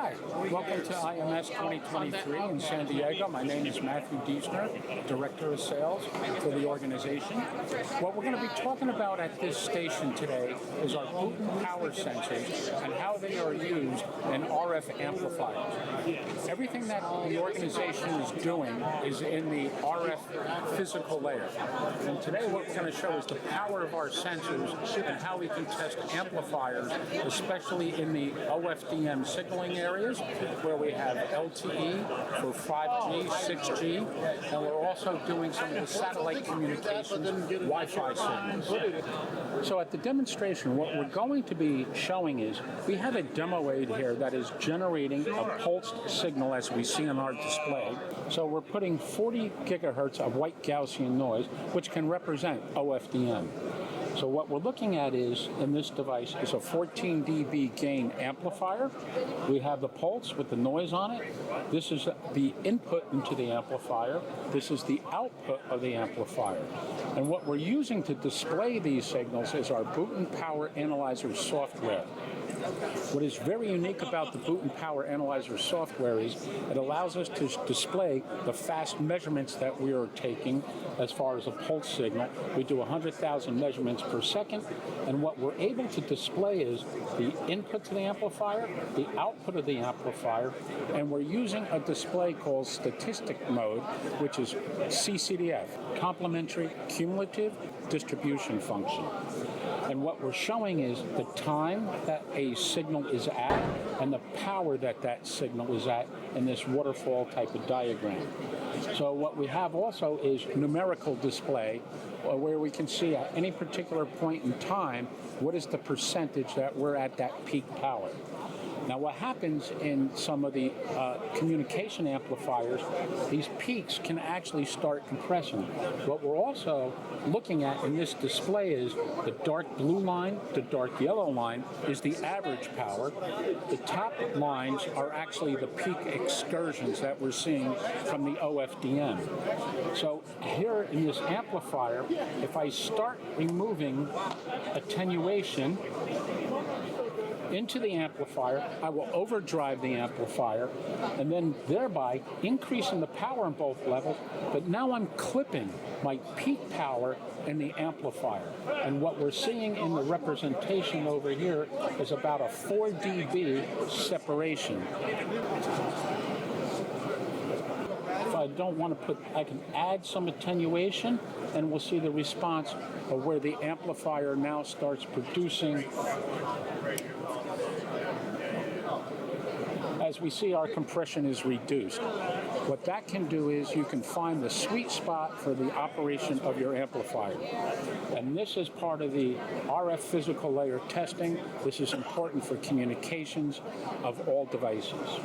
Hi, welcome to IMS 2023 in San Diego. My name is Matthew Diesner, Director of Sales for the organization. What we're going to be talking about at this station today is our Boonton power sensors and how they are used in RF amplifiers. Everything that the organization is doing is in the RF physical layer. And today what we're going to show is the power of our sensors and how we can test amplifiers, especially in the OFDM signaling areas where we have LTE for 5G, 6G, and we're also doing some of the satellite communications, Wi-Fi signals. So at the demonstration, what we're going to be showing is we have a demo aid here that is generating a pulsed signal as we see on our display. So we're putting 40 gigahertz of white Gaussian noise, which can represent OFDM. So what we're looking at is, in this device, is a 14 dB gain amplifier. We have the pulse with the noise on it. This is the input into the amplifier. This is the output of the amplifier. And what we're using to display these signals is our Boonton Power Analyzer software. What is very unique about the Boonton Power Analyzer software is it allows us to display the fast measurements that we are taking as far as a pulse signal. We do 100,000 measurements per second, and what we're able to display is the input to the amplifier, the output of the amplifier, and we're using a display called statistic mode, which is CCDF, complementary cumulative distribution function. And what we're showing is the time that a signal is at and the power that that signal is at in this waterfall type of diagram. So what we have also is numerical display where we can see at any particular point in time what is the percentage that we're at that peak power. Now what happens in some of the communication amplifiers, these peaks can actually start compressing. What we're also looking at in this display is the dark blue line, the dark yellow line is the average power. The top lines are actually the peak excursions that we're seeing from the OFDM. So here in this amplifier, if I start removing attenuation into the amplifier, I will overdrive the amplifier and then thereby increasing the power on both levels, but now I'm clipping my peak power in the amplifier. And what we're seeing in the representation over here is about a 4 dB separation. If I don't want to I can add some attenuation and we'll see the response of where the amplifier now starts producing. As we see, our compression is reduced. What that can do is you can find the sweet spot for the operation of your amplifier. And this is part of the RF physical layer testing. This is important for communications of all devices.